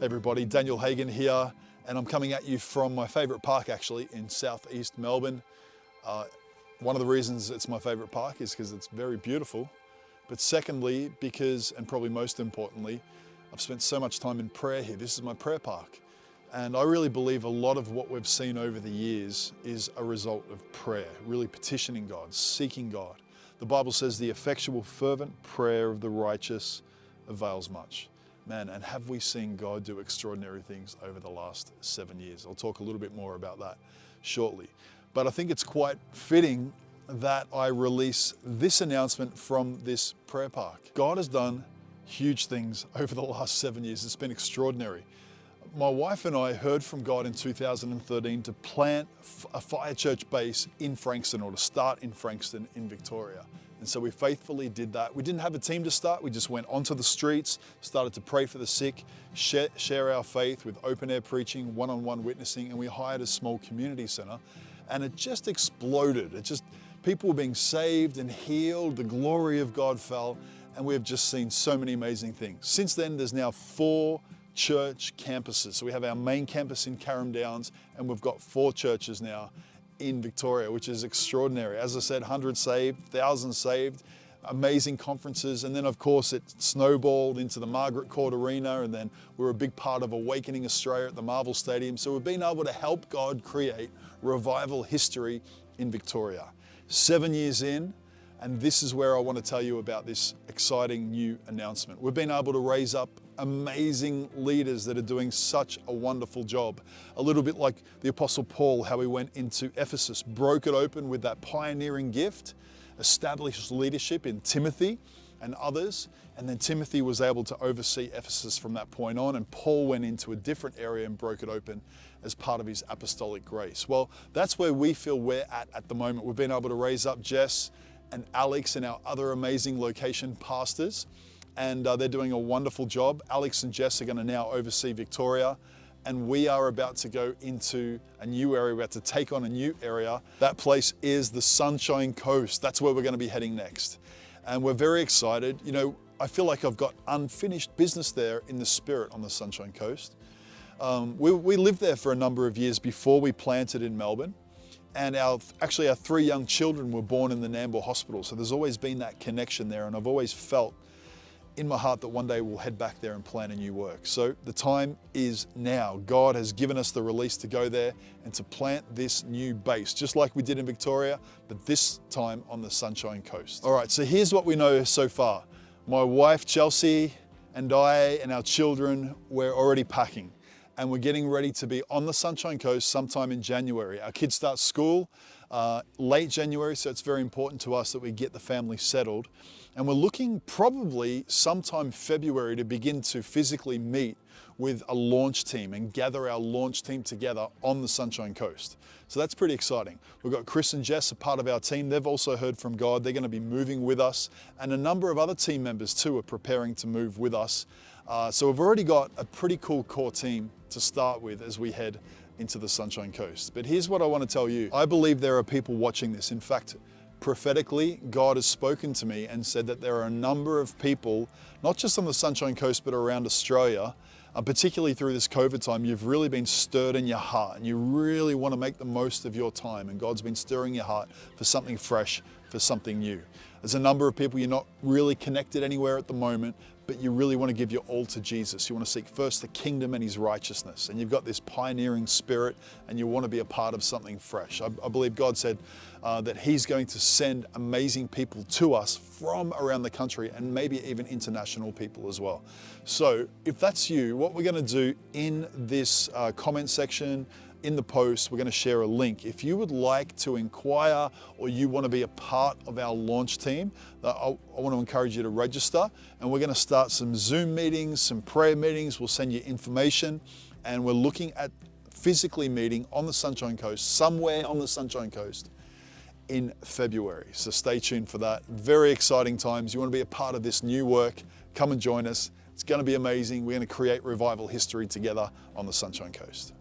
Everybody, Daniel Hagen here, and I'm coming at you from my favourite park actually in southeast Melbourne. One of the reasons it's my favourite park is because it's very beautiful, but secondly because, and probably most importantly, I've spent so much time in prayer here. This is my prayer park, and I really believe a lot of what we've seen over the years is a result of prayer, really petitioning God, seeking God. The Bible says the effectual fervent prayer of the righteous avails much. Man, and have we seen God do extraordinary things over the last 7 years? I'll talk a little bit more about that shortly. But I think it's quite fitting that I release this announcement from this prayer park. God has done huge things over the last 7 years. It's been extraordinary. My wife and I heard from God in 2013 to plant a fire church base in Frankston, or to start in Frankston in Victoria. And so we faithfully did that. We didn't have a team to start. We just went onto the streets, started to pray for the sick, share our faith with open air preaching, one-on-one witnessing, and we hired a small community center. And it just exploded. People were being saved and healed. The glory of God fell, and we have just seen so many amazing things. Since then, there's now 4 church campuses. So we have our main campus in Carrum Downs, and we've got 4 churches now in Victoria, which is extraordinary. As I said, 100 saved, 1,000 saved, amazing conferences. And then of course it snowballed into the Margaret Court Arena, and then we're a big part of Awakening Australia at the Marvel Stadium. So we've been able to help God create revival history in Victoria. 7 years in, and this is where I want to tell you about this exciting new announcement. We've been able to raise up amazing leaders that are doing such a wonderful job. A little bit like the Apostle Paul, how he went into Ephesus, broke it open with that pioneering gift, established leadership in Timothy and others, and then Timothy was able to oversee Ephesus from that point on, and Paul went into a different area and broke it open as part of his apostolic grace. Well, that's where we feel we're at the moment. We've been able to raise up Jess and Alex and our other amazing location pastors, and they're doing a wonderful job. Alex and Jess are going to now oversee Victoria, and we are about to go into a new area. We're about to take on a new area. That place is the Sunshine Coast. That's where we're going to be heading next. And we're very excited. You know, I feel like I've got unfinished business there in the spirit on the Sunshine Coast. We lived there for a number of years before we planted in Melbourne. And our 3 young children were born in the Nambour Hospital. So there's always been that connection there. And I've always felt in my heart that one day we'll head back there and plan a new work. So the time is now. God has given us the release to go there and to plant this new base, just like we did in Victoria, but this time on the Sunshine Coast. All right, so here's what we know so far. My wife, Chelsea, and I and our children, we're already packing, and we're getting ready to be on the Sunshine Coast sometime in January. Our kids start school late January, so it's very important to us that we get the family settled. And we're looking probably sometime February to begin to physically meet with a launch team and gather our launch team together on the Sunshine Coast. So that's pretty exciting. We've got Chris and Jess, a part of our team. They've also heard from God. They're going to be moving with us, and a number of other team members too are preparing to move with us. So we've already got a pretty cool core team to start with as we head into the Sunshine Coast. But here's what I want to tell you. I believe there are people watching this. In fact, prophetically, God has spoken to me and said that there are a number of people, not just on the Sunshine Coast, but around Australia, particularly through this COVID time. You've really been stirred in your heart, and you really want to make the most of your time. And God's been stirring your heart for something fresh, for something new. There's a number of people you're not really connected anywhere at the moment, but you really want to give your all to Jesus. You want to seek first the kingdom and his righteousness. And you've got this pioneering spirit, and you want to be a part of something fresh. I believe God said that he's going to send amazing people to us from around the country, and maybe even international people as well. So if that's you, what we're going to do in this comment section, in the post, we're going to share a link. If you would like to inquire, or you want to be a part of our launch team, I want to encourage you to register, and we're going to start some Zoom meetings, some prayer meetings. We'll send you information, and we're looking at physically meeting on the Sunshine Coast, somewhere on the Sunshine Coast in February. So stay tuned for that. Very exciting times. You want to be a part of this new work, come and join us. It's going to be amazing. We're going to create revival history together on the Sunshine Coast.